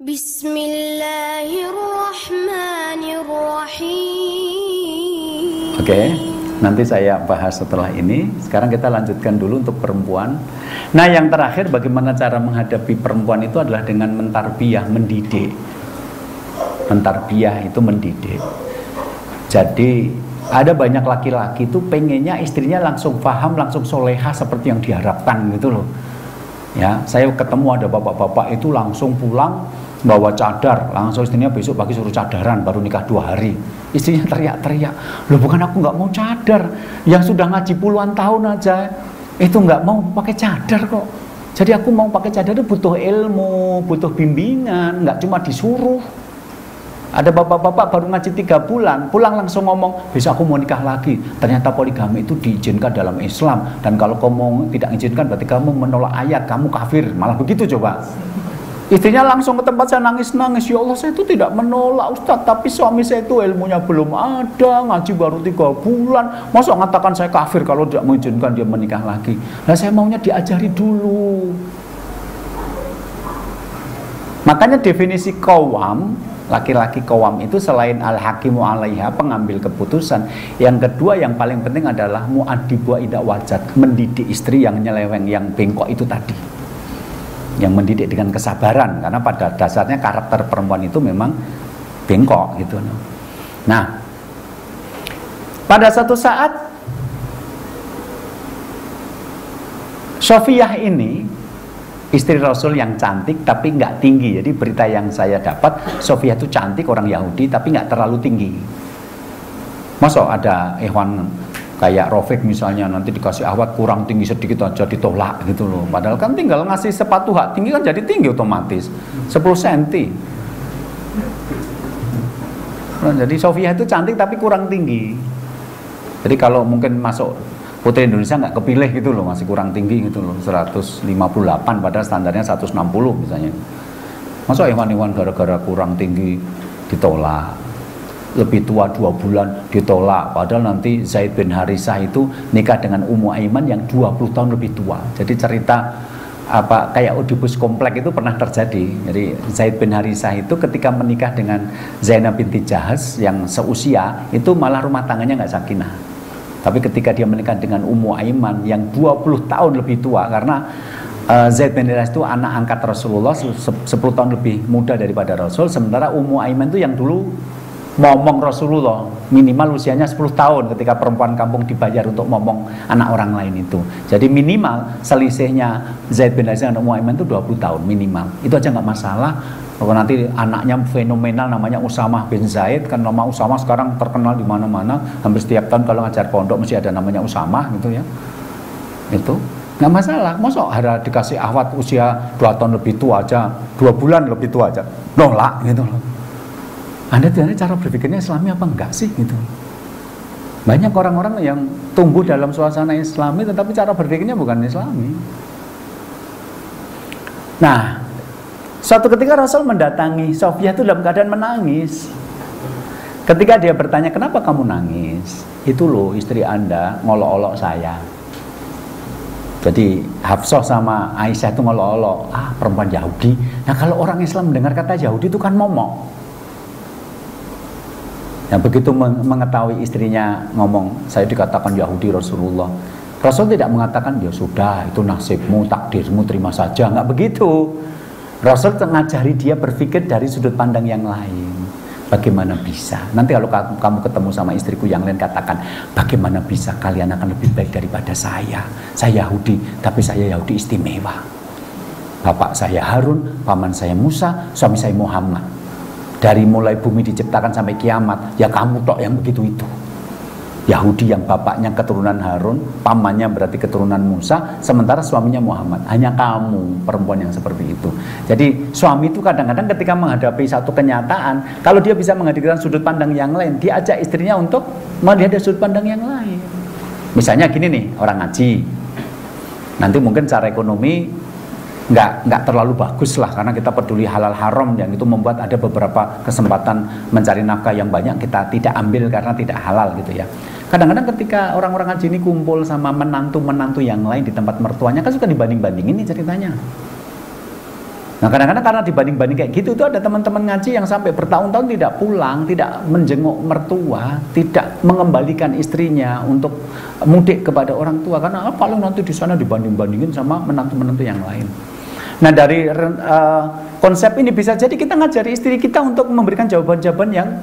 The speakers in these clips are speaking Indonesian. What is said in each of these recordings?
Bismillahirrahmanirrahim. Oke, nanti saya bahas setelah ini. Sekarang kita lanjutkan dulu untuk perempuan. Nah, yang terakhir, bagaimana cara menghadapi perempuan itu adalah dengan mentarbiyah, mendidik. Mentarbiyah itu mendidik. Jadi ada banyak laki-laki itu pengennya istrinya langsung paham, langsung soleha seperti yang diharapkan gitu loh. Ya, saya ketemu ada bapak-bapak itu langsung pulang bawa cadar, langsung istrinya besok pagi suruh cadaran, baru nikah 2 hari. Istrinya teriak-teriak, loh bukan aku nggak mau cadar, yang sudah ngaji puluhan tahun aja itu nggak mau pakai cadar kok. Jadi aku mau pakai cadar itu butuh ilmu, butuh bimbingan, nggak cuma disuruh. Ada bapak-bapak baru ngaji 3 bulan, pulang langsung ngomong, besok aku mau nikah lagi. Ternyata poligami itu diizinkan dalam Islam, dan kalau kamu tidak izinkan berarti kamu menolak ayat, kamu kafir. Malah begitu coba. Istrinya langsung ke tempat saya nangis-nangis, ya Allah saya itu tidak menolak Ustadz, tapi suami saya itu ilmunya belum ada, ngaji baru 3 bulan, masa ngatakan saya kafir kalau tidak mengizinkan dia menikah lagi. Nah saya maunya diajari dulu. Makanya definisi qawwam, laki-laki qawwam itu selain al-hakimu alaiha, pengambil keputusan, yang kedua yang paling penting adalah mu'addibu idza wajad, mendidik istri yang nyeleweng, yang bengkok itu tadi, yang mendidik dengan kesabaran, karena pada dasarnya karakter perempuan itu memang bengkok gitu. Nah, pada satu saat Sofiyah ini istri Rasul yang cantik tapi nggak tinggi. Jadi berita yang saya dapat, Sofiyah itu cantik, orang Yahudi tapi nggak terlalu tinggi. Masa ada ikhwan kayak Rofik misalnya nanti dikasih awat kurang tinggi sedikit aja ditolak gitu loh. Padahal kan tinggal ngasih sepatu hak tinggi kan jadi tinggi otomatis 10 cm. Nah, jadi Sofiyah itu cantik tapi kurang tinggi. Jadi kalau mungkin masuk Putri Indonesia nggak kepilih gitu loh, masih kurang tinggi gitu loh, 158 padahal standarnya 160 misalnya. Masa iwan-iwan gara-gara kurang tinggi ditolak, lebih tua 2 bulan ditolak, padahal nanti Zaid bin Harisah itu nikah dengan Ummu Aiman yang 20 tahun lebih tua. Jadi cerita apa kayak Oedipus kompleks itu pernah terjadi. Jadi Zaid bin Harisah itu ketika menikah dengan Zainab binti Jahaz yang seusia, itu malah rumah tangganya nggak sakinah. Tapi ketika dia menikah dengan Ummu Aiman yang 20 tahun lebih tua, karena Zaid bin Harisah itu anak angkat Rasulullah 10 tahun lebih muda daripada Rasul, sementara Ummu Aiman itu yang dulu momong Rasulullah, minimal usianya 10 tahun ketika perempuan kampung dibayar untuk momong anak orang lain itu. Jadi minimal selisihnya Zaid bin Harisah dan Ummu Aiman itu 20 tahun minimal. Itu aja nggak masalah. Kalau nanti anaknya fenomenal namanya Usamah bin Zaid, kan nama Usamah sekarang terkenal di mana-mana, hampir setiap tahun kalau ngajar pondok mesti ada namanya Usamah gitu ya. Itu nggak masalah. Masa ada dikasih ahwat usia 2 tahun lebih tua aja, 2 bulan lebih tua aja nolak gitu loh. Anda tanya cara berpikirnya Islami apa enggak sih gitu. Banyak orang-orang yang tumbuh dalam suasana Islami tetapi cara berpikirnya bukan Islami. Nah, suatu ketika Rasul mendatangi Sofiyah itu dalam keadaan menangis. Ketika dia bertanya, kenapa kamu nangis? Itu loh istri Anda ngolok-olok saya. Jadi Hafsah sama Aisyah itu ngolok-olok, perempuan Yahudi. Nah kalau orang Islam mendengar kata Yahudi itu kan momok. Yang begitu mengetahui istrinya ngomong, saya dikatakan Yahudi Rasulullah. Rasul tidak mengatakan, ya sudah itu nasibmu, takdirmu, terima saja. Nggak begitu. Rasul mengajari dia berpikir dari sudut pandang yang lain. Bagaimana bisa? Nanti kalau kamu ketemu sama istriku yang lain katakan, bagaimana bisa kalian akan lebih baik daripada saya? Saya Yahudi, tapi saya Yahudi istimewa. Bapak saya Harun, paman saya Musa, suami saya Muhammad. Dari mulai bumi diciptakan sampai kiamat, ya kamu tok yang begitu itu. Yahudi yang bapaknya keturunan Harun, pamannya berarti keturunan Musa, sementara suaminya Muhammad. Hanya kamu perempuan yang seperti itu. Jadi suami itu kadang-kadang ketika menghadapi satu kenyataan, kalau dia bisa menghadirkan sudut pandang yang lain, dia ajak istrinya untuk melihat dari sudut pandang yang lain. Misalnya gini nih, orang ngaji, nanti mungkin cara ekonomi nggak terlalu bagus lah, karena kita peduli halal haram, yang itu membuat ada beberapa kesempatan mencari nafkah yang banyak kita tidak ambil karena tidak halal gitu ya. Kadang-kadang ketika orang-orang ngaji ini kumpul sama menantu-menantu yang lain di tempat mertuanya, kan suka dibanding-bandingin nih ceritanya. Nah kadang-kadang karena dibanding-banding kayak gitu, itu ada teman-teman ngaji yang sampai bertahun-tahun tidak pulang, tidak menjenguk mertua, tidak mengembalikan istrinya untuk mudik kepada orang tua, karena paling nanti di sana dibanding-bandingin sama menantu-menantu yang lain. Nah dari konsep ini bisa jadi kita ngajari istri kita untuk memberikan jawaban-jawaban yang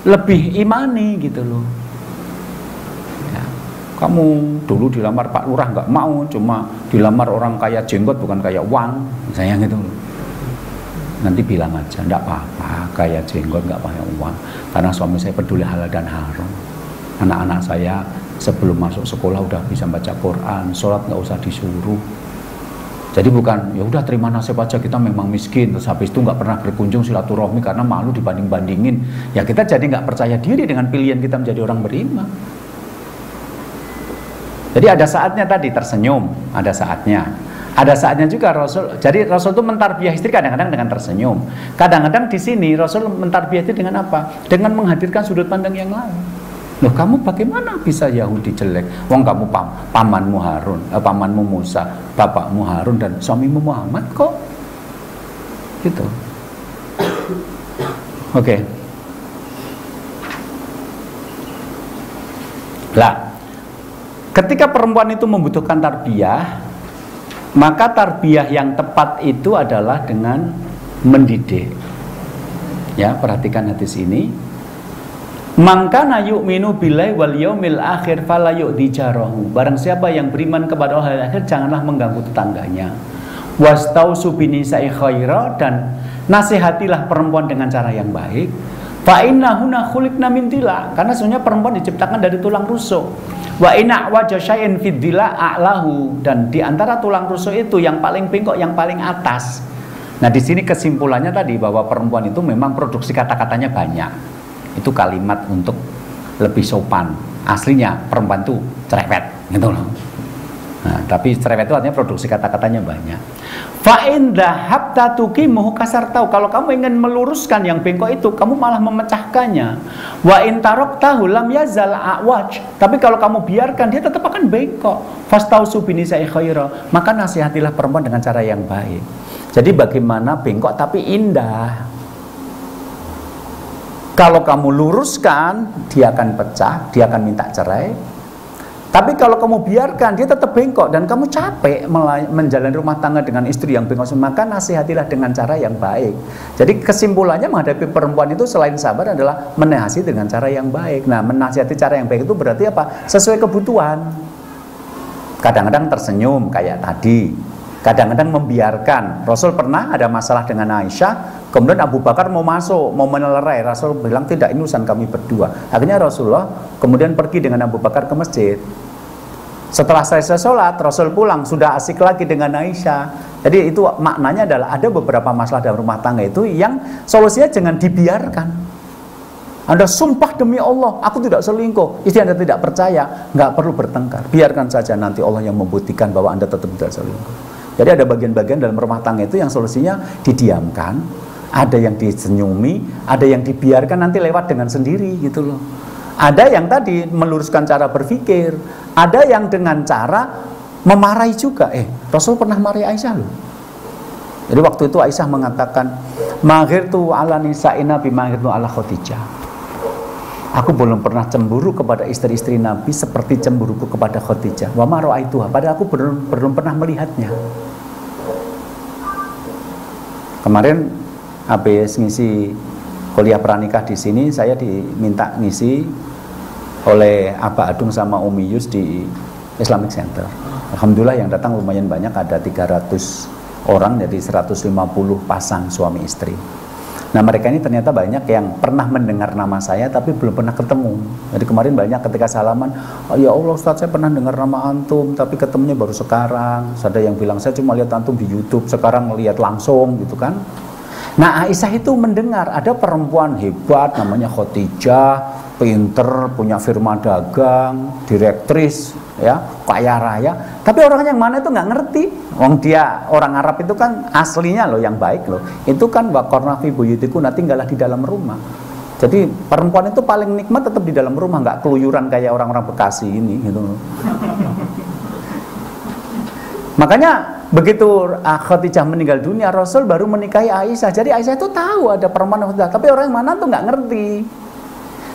lebih imani gitu loh. Ya, kamu dulu dilamar Pak Lurah nggak mau, cuma dilamar orang kaya jenggot bukan kaya uang, misalnya gitu loh. Nanti bilang aja, enggak apa-apa, kaya jenggot enggak pakai uang, karena suami saya peduli halal dan haram. Anak-anak saya sebelum masuk sekolah udah bisa baca Quran, sholat nggak usah disuruh. Jadi bukan, ya udah terima nasib aja, kita memang miskin, terus habis itu nggak pernah berkunjung silaturahmi karena malu dibanding-bandingin. Ya kita jadi nggak percaya diri dengan pilihan kita menjadi orang beriman. Jadi ada saatnya tadi tersenyum, ada saatnya. Ada saatnya juga Rasul. Jadi Rasul itu mentarbiyah istri kadang-kadang dengan tersenyum. Kadang-kadang di sini Rasul mentarbiyah itu dengan apa? Dengan menghadirkan sudut pandang yang lain. Loh, kamu bagaimana bisa Yahudi jelek? Wong kamu pamanmu Harun, pamanmu Musa, bapakmu Harun dan suamimu Muhammad kok. Gitu. Oke. Lah, ketika perempuan itu membutuhkan tarbiyah, maka tarbiyah yang tepat itu adalah dengan mendidik. Ya, perhatikan hadis ini. Mangkana yu'minu billahi wal yaumil akhir fala yu'dhi jarahu. Barang siapa yang beriman kepada Allah akhir, janganlah mengganggu tetangganya. Wastausu binisa'i khaira, dan nasihatilah perempuan dengan cara yang baik. Fa innahunna khuliqna min dila, karena sebenarnya perempuan diciptakan dari tulang rusuk. Wa inna wajha syai'in fid dila a'lahu, dan di antara tulang rusuk itu yang paling bengkok yang paling atas. Nah, di sini kesimpulannya tadi bahwa perempuan itu memang produksi kata-katanya banyak. Itu kalimat untuk lebih sopan. Aslinya perempuan itu cerewet, gitu loh. Nah, tapi cerewet itu artinya produksi kata-katanya banyak. Fa in dhahabta tuqimuhu kasartau. Kalau kamu ingin meluruskan yang bengkok itu, kamu malah memecahkannya. Wa in taraktahu lam yazal a'waj. Tapi kalau kamu biarkan, dia tetap akan bengkok. Fastausu binisa'i khaira. Maka nasihatilah perempuan dengan cara yang baik. Jadi bagaimana bengkok tapi indah. Kalau kamu luruskan, dia akan pecah, dia akan minta cerai. Tapi kalau kamu biarkan, dia tetap bengkok dan kamu capek menjalani rumah tangga dengan istri yang bengkok, maka nasihatilah dengan cara yang baik. Jadi kesimpulannya menghadapi perempuan itu selain sabar adalah menasihati dengan cara yang baik. Nah, menasihati cara yang baik itu berarti apa? Sesuai kebutuhan. Kadang-kadang tersenyum kayak tadi. Kadang-kadang membiarkan. Rasul pernah ada masalah dengan Aisyah, kemudian Abu Bakar mau masuk, mau menelerai. Rasul bilang tidak, ini urusan kami berdua. Akhirnya Rasulullah kemudian pergi dengan Abu Bakar ke masjid. Setelah selesai sholat, Rasul pulang, sudah asik lagi dengan Aisyah. Jadi itu maknanya adalah ada beberapa masalah dalam rumah tangga itu yang solusinya jangan dibiarkan. Anda sumpah demi Allah, aku tidak selingkuh. Istri Anda tidak percaya, nggak perlu bertengkar. Biarkan saja, nanti Allah yang membuktikan bahwa Anda tetap tidak selingkuh. Jadi ada bagian-bagian dalam rumah tangga itu yang solusinya didiamkan, ada yang disenyumi, ada yang dibiarkan nanti lewat dengan sendiri gitu loh. Ada yang tadi meluruskan cara berpikir, ada yang dengan cara memarahi juga. Rasul pernah marahi Aisyah loh. Jadi waktu itu Aisyah mengatakan, "Maghirtu ala nisa'ina bimaghirtu ala Khadijah." Aku belum pernah cemburu kepada istri-istri Nabi seperti cemburuku kepada Khadijah. Wa ma ra'aituha, padahal aku belum pernah melihatnya. Kemarin habis ngisi kuliah pranikah di sini, saya diminta ngisi oleh Abah Adung sama Umi Yus di Islamic Center. Alhamdulillah yang datang lumayan banyak, ada 300 orang, jadi 150 pasang suami istri. Nah, mereka ini ternyata banyak yang pernah mendengar nama saya tapi belum pernah ketemu. Jadi kemarin banyak ketika salaman, "Oh, ya Allah Ustaz, saya pernah dengar nama antum tapi ketemunya baru sekarang." Ada yang bilang, "Saya cuma lihat antum di YouTube, sekarang lihat langsung," gitu kan. Nah, Aisyah itu mendengar ada perempuan hebat namanya Khadijah, pinter, punya firma dagang, direktris, ya, kaya raya. Tapi orang yang mana itu nggak ngerti. Wong dia orang Arab itu kan aslinya loh yang baik loh. Itu kan waqarna fi buyutikunna, tinggallah di dalam rumah. Jadi perempuan itu paling nikmat tetap di dalam rumah, nggak keluyuran kayak orang-orang Bekasi ini gitu. Makanya begitu Khadijah meninggal dunia, Rasul baru menikahi Aisyah. Jadi Aisyah itu tahu ada perempuan Khadijah, tapi orang mana tuh nggak ngerti.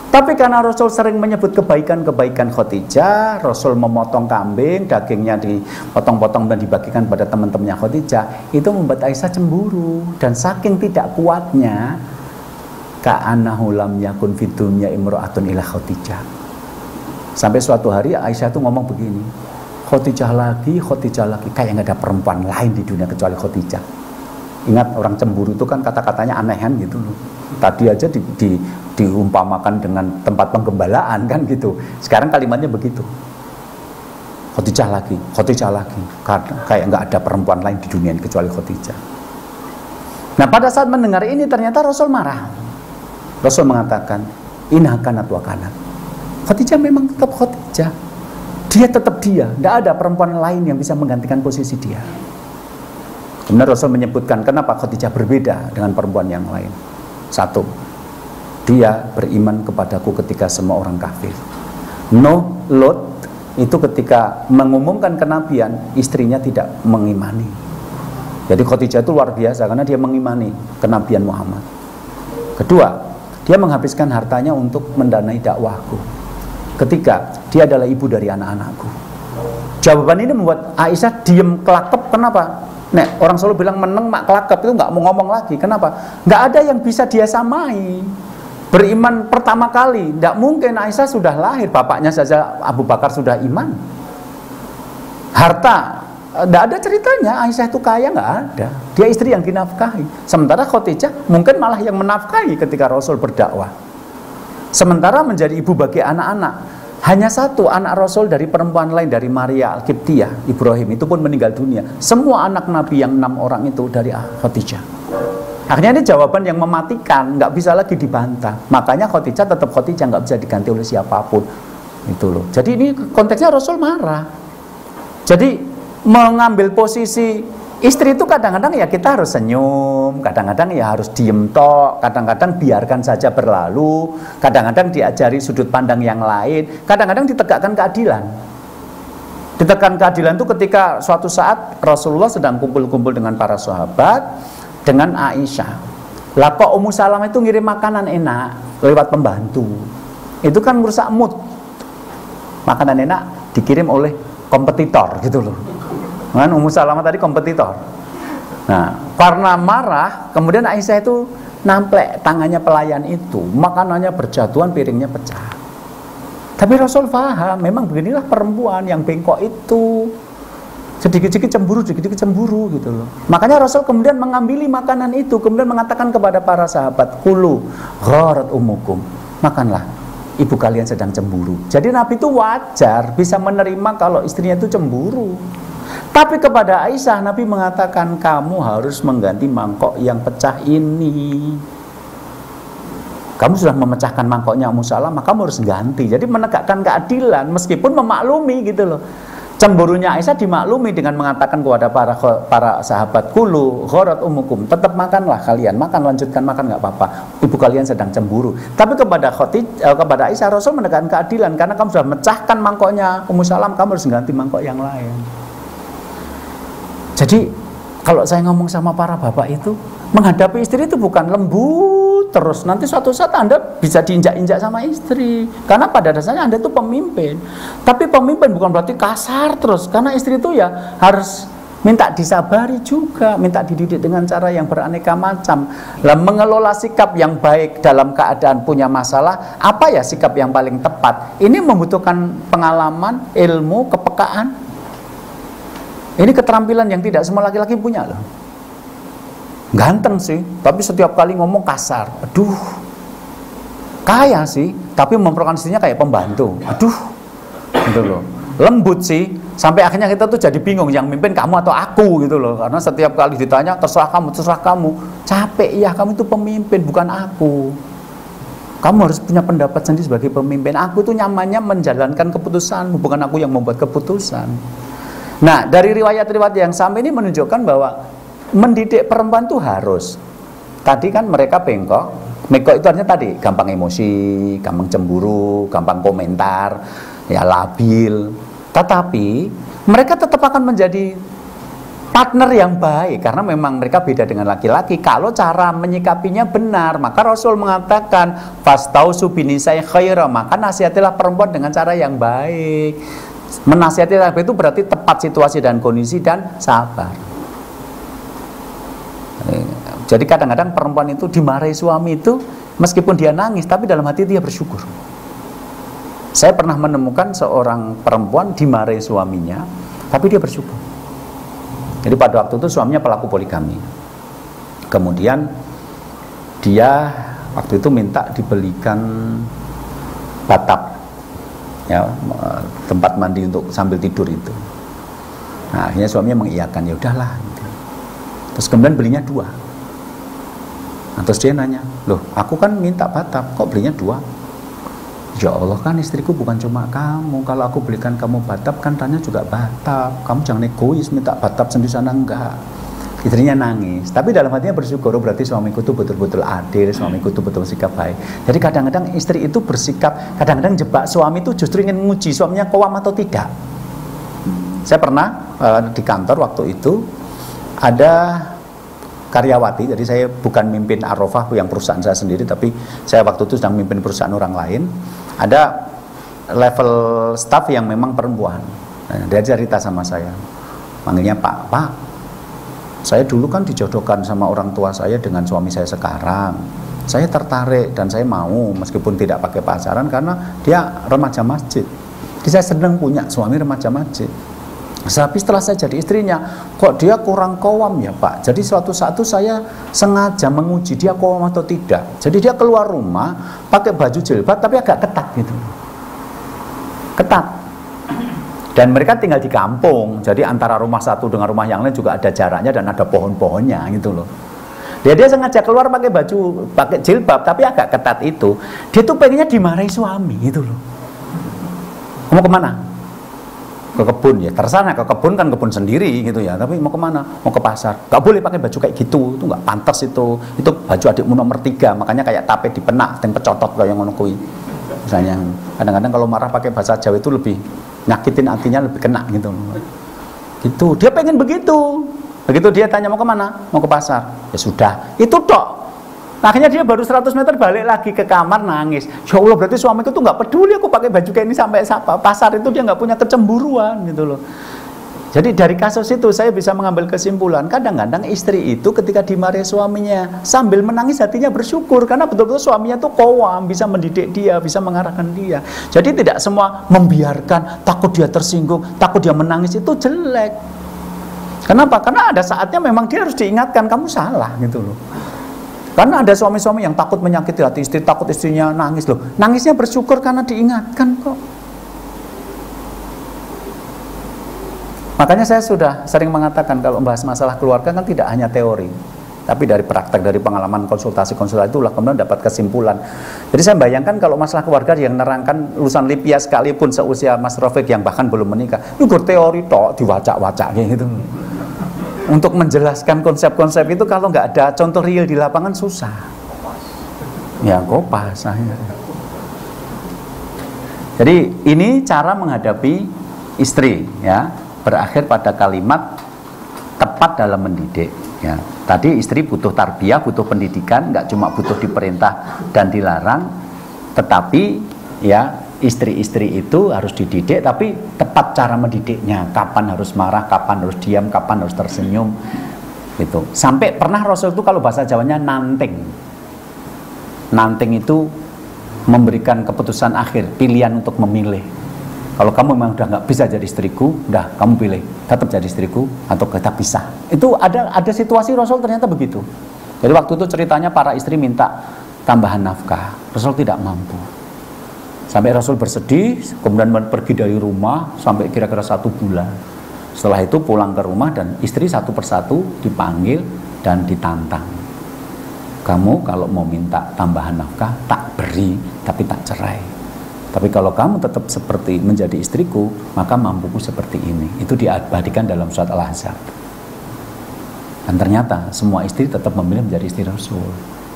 Tapi karena Rasul sering menyebut kebaikan-kebaikan Khadijah, Rasul memotong kambing, dagingnya dipotong-potong dan dibagikan pada teman-temannya Khadijah, itu membuat Aisyah cemburu. Dan saking tidak kuatnya, ka'annahu lam yakun fid dunya imra'atun ila Khadijah. Sampai suatu hari Aisyah tuh ngomong begini, Khadijah lagi, kayak nggak ada perempuan lain di dunia kecuali Khadijah. Ingat, orang cemburu itu kan kata-katanya anehan gitu loh. Tadi aja diumpamakan dengan tempat penggembalaan kan gitu. Sekarang kalimatnya begitu. Khadijah lagi, kayak nggak ada perempuan lain di dunia kecuali Khadijah. Nah, pada saat mendengar ini ternyata Rasul marah. Rasul mengatakan, inna kanat wa kanat. Khadijah memang tetap Khadijah. Dia tetap dia, tidak ada perempuan lain yang bisa menggantikan posisi dia. Kemudian Rasul menyebutkan kenapa Khadijah berbeda dengan perempuan yang lain. Satu, dia beriman kepadaku ketika semua orang kafir. Lot itu ketika mengumumkan kenabian, istrinya tidak mengimani. Jadi Khadijah itu luar biasa karena dia mengimani kenabian Muhammad. Kedua, dia menghabiskan hartanya untuk mendanai dakwahku. Ketiga, dia adalah ibu dari anak-anakku. Jawaban ini membuat Aisyah diem kelakep. Kenapa? Nek orang Solo bilang meneng mak kelakep, itu nggak mau ngomong lagi. Kenapa? Nggak ada yang bisa dia samai. Beriman pertama kali, nggak mungkin. Aisyah sudah lahir, bapaknya saja Abu Bakar sudah iman. Harta, nggak ada ceritanya. Aisyah itu kaya, nggak ada. Dia istri yang dinafkahi. Sementara Khadijah mungkin malah yang menafkahi ketika Rasul berdakwah. Sementara menjadi ibu bagi anak-anak. Hanya satu anak Rasul dari perempuan lain, dari Maria Al-Qibtiyah, Ibrahim, itu pun meninggal dunia. Semua anak Nabi yang 6 orang itu dari Khadijah. Akhirnya ini jawaban yang mematikan, nggak bisa lagi dibantah. Makanya Khadijah tetap Khadijah, nggak bisa diganti oleh siapapun. Itu loh. Jadi ini konteksnya Rasul marah. Jadi mengambil posisi istri itu kadang-kadang ya kita harus senyum, kadang-kadang ya harus diem tok, kadang-kadang biarkan saja berlalu, kadang-kadang diajari sudut pandang yang lain, kadang-kadang ditegakkan keadilan. Ditegakkan keadilan itu ketika suatu saat Rasulullah sedang kumpul-kumpul dengan para sahabat, dengan Aisyah. Lah kok Ummu Salamah itu ngirim makanan enak lewat pembantu. Itu kan merusak mood. Makanan enak dikirim oleh kompetitor gitu loh. Kan Ummu Salamah tadi kompetitor. Nah, karena marah, kemudian Aisyah itu namplek tangannya pelayan itu, makanannya berjatuhan, piringnya pecah. Tapi Rasul paham, memang beginilah perempuan yang bengkok itu. Sedikit-sedikit cemburu gitu loh. Makanya Rasul kemudian mengambil makanan itu, kemudian mengatakan kepada para sahabat, "Kulu gharat ummukum." Makanlah, ibu kalian sedang cemburu. Jadi Nabi itu wajar bisa menerima kalau istrinya itu cemburu. Tapi kepada Aisyah Nabi mengatakan, kamu harus mengganti mangkok yang pecah ini. Kamu sudah memecahkan mangkoknya Ummu Salamah, kamu harus ganti. Jadi menegakkan keadilan meskipun memaklumi gitu loh. Cemburunya Aisyah dimaklumi dengan mengatakan kepada para sahabat, kulu gharat ummukum, tetap makanlah kalian, lanjutkan makan nggak apa-apa. Ibu kalian sedang cemburu. Tapi kepada kepada Aisyah Rasul menegakkan keadilan karena kamu sudah mecahkan mangkoknya Ummu Salamah, kamu harus ganti mangkok yang lain. Jadi kalau saya ngomong sama para bapak itu, menghadapi istri itu bukan lembut terus. Nanti suatu saat Anda bisa diinjak-injak sama istri. Karena pada dasarnya Anda itu pemimpin. Tapi pemimpin bukan berarti kasar terus. Karena istri itu ya harus minta disabari juga, minta dididik dengan cara yang beraneka macam. Lah mengelola sikap yang baik dalam keadaan punya masalah, apa ya sikap yang paling tepat? Ini membutuhkan pengalaman, ilmu, kepekaan. Ini keterampilan yang tidak semua laki-laki punya loh. Ganteng sih, tapi setiap kali ngomong kasar. Aduh. Kaya sih, tapi memperlakukan istrinya kayak pembantu. Aduh. Gitu loh. Lembut sih, sampai akhirnya kita tuh jadi bingung yang mimpin kamu atau aku gitu loh. Karena setiap kali ditanya terserah kamu. Capek ya, kamu itu pemimpin bukan aku. Kamu harus punya pendapat sendiri sebagai pemimpin. Aku tuh nyamannya menjalankan keputusanmu, bukan aku yang membuat keputusan. Nah, dari riwayat-riwayat yang sampai ini menunjukkan bahwa mendidik perempuan itu harus. Tadi kan mereka bengkok itu artinya tadi gampang emosi, gampang cemburu, gampang komentar, ya labil. Tetapi mereka tetap akan menjadi partner yang baik, karena memang mereka beda dengan laki-laki. Kalau cara menyikapinya benar, maka Rasul mengatakan fastausu binisai khaira, maka nasihatilah perempuan dengan cara yang baik. Menasihati itu berarti tepat situasi dan kondisi dan sabar. Jadi kadang-kadang perempuan itu dimarahi suami itu, meskipun dia nangis, tapi dalam hati dia bersyukur. Saya pernah menemukan seorang perempuan dimarahi suaminya, tapi dia bersyukur. Jadi pada waktu itu suaminya pelaku poligami. Kemudian dia waktu itu minta dibelikan batap, ya, tempat mandi untuk sambil tidur itu. Nah, akhirnya suaminya mengiyakan, ya udahlah. Gitu. Terus kemudian belinya 2. Nah, terus dia nanya, loh, aku kan minta batap, kok belinya 2? Ya Allah, kan istriku bukan cuma kamu. Kalau aku belikan kamu batap, kan tanya juga batap. Kamu jangan egois minta batap sendiri sana, enggak. Istrinya nangis, tapi dalam hatinya bersyukur, berarti suamiku itu betul-betul adil, suamiku itu betul sikap baik. Jadi kadang-kadang istri itu bersikap, kadang-kadang jebak suami itu justru ingin menguji suaminya kawam atau tidak. Saya pernah di kantor waktu itu ada karyawati, jadi saya bukan mimpin Arafah yang perusahaan saya sendiri, tapi saya waktu itu sedang mimpin perusahaan orang lain. Ada level staff yang memang perempuan. Nah, dia cerita sama saya, manggilnya Pak, saya dulu kan dijodohkan sama orang tua saya dengan suami saya sekarang. Saya tertarik dan saya mau meskipun tidak pakai pacaran karena dia remaja masjid. Jadi saya senang punya suami remaja masjid. Tapi setelah saya jadi istrinya, kok dia kurang kawam ya Pak. Jadi suatu saat itu saya sengaja menguji dia kawam atau tidak. Jadi dia keluar rumah pakai baju jilbab tapi agak ketat gitu. Ketat. Dan mereka tinggal di kampung. Jadi antara rumah satu dengan rumah yang lain juga ada jaraknya dan ada pohon-pohonnya gitu loh. Dia sengaja keluar pakai baju, pakai jilbab tapi agak ketat itu. Dia tuh pengennya dimarahi suami gitu loh. Kamu kemana? Ke kebun, ya terserah, ke kebun kan kebun sendiri gitu ya, tapi mau kemana? Mau ke pasar, gak boleh pakai baju kayak gitu, itu gak pantas, itu baju adikmu nomor 3, makanya kayak tape di penak dan pecotot kayak ngono kuwi. Misalnya kadang-kadang kalau marah pakai bahasa Jawa itu lebih nyakitin hatinya, lebih kena gitu. Gitu, dia pengen begitu. Begitu dia tanya mau kemana? Mau ke pasar. Ya sudah, itu tok. Akhirnya dia baru 100 meter balik lagi ke kamar nangis. Ya Allah, berarti suamiku tuh nggak peduli aku pakai baju kayak ini sampai pasar itu, dia nggak punya kecemburuan gitu loh. Jadi dari kasus itu saya bisa mengambil kesimpulan, kadang-kadang istri itu ketika dimarahi suaminya sambil menangis hatinya bersyukur karena betul-betul suaminya tuh kawam, bisa mendidik dia, bisa mengarahkan dia. Jadi tidak semua membiarkan, takut dia tersinggung, takut dia menangis itu jelek. Kenapa? Karena ada saatnya memang dia harus diingatkan kamu salah gitu loh. Karena ada suami-suami yang takut menyakiti hati istri, takut istrinya nangis loh. Nangisnya bersyukur karena diingatkan kok. Makanya saya sudah sering mengatakan kalau membahas masalah keluarga kan tidak hanya teori, tapi dari praktek, dari pengalaman konsultasi-konsultasi itulah kemudian dapat kesimpulan. Jadi saya bayangkan kalau masalah keluarga yang nerangkan lulusan Lipia sekalipun seusia Mas Rafiq yang bahkan belum menikah, itu teori tok, diwacak-wacak gitu. Untuk menjelaskan konsep-konsep itu kalau nggak ada contoh real di lapangan susah. Ya kopas. Jadi ini cara menghadapi istri, ya, berakhir pada kalimat tepat dalam mendidik. Ya. Tadi istri butuh tarbiyah, butuh pendidikan, nggak cuma butuh diperintah dan dilarang, tetapi ya istri-istri itu harus dididik, tapi tepat cara mendidiknya. Kapan harus marah, kapan harus diam, kapan harus tersenyum, gitu. Sampai pernah Rasul itu kalau bahasa Jawanya nanting. Nanting itu memberikan keputusan akhir, pilihan untuk memilih. Kalau kamu memang udah nggak bisa jadi istriku, udah kamu pilih, tetap jadi istriku atau kita pisah. Itu ada situasi Rasul ternyata begitu. Jadi waktu itu ceritanya para istri minta tambahan nafkah, Rasul tidak mampu. Sampai Rasul bersedih, kemudian pergi dari rumah sampai kira-kira 1 bulan. Setelah itu pulang ke rumah dan istri satu persatu dipanggil dan ditantang. Kamu kalau mau minta tambahan nafkah, tak beri, tapi tak cerai. Tapi kalau kamu tetap seperti menjadi istriku, maka mampuku seperti ini. Itu diabadikan dalam surat Al-Ahzab. Dan ternyata semua istri tetap memilih menjadi istri Rasul.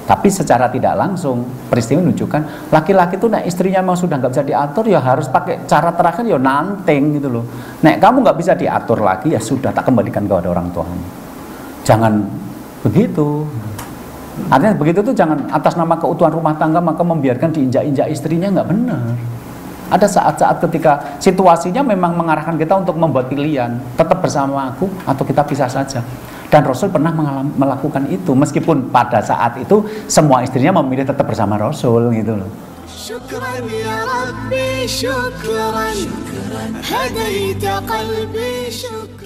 Tapi secara tidak langsung peristiwa menunjukkan laki-laki itu nek istrinya memang sudah nggak bisa diatur, ya harus pakai cara terakhir, ya nanteng gitu loh. Nek kamu nggak bisa diatur lagi, ya sudah, tak kembalikan kepada orang tuamu. Jangan begitu. Artinya begitu tuh jangan atas nama keutuhan rumah tangga maka membiarkan diinjak-injak istrinya, nggak benar. Ada saat-saat ketika situasinya memang mengarahkan kita untuk membuat pilihan, tetap bersama aku atau kita pisah saja. Dan Rasul pernah melakukan itu, meskipun pada saat itu semua istrinya memilih tetap bersama Rasul gitu loh. Syukran ya Rabbi, syukran, hadaita qalbi, syukran.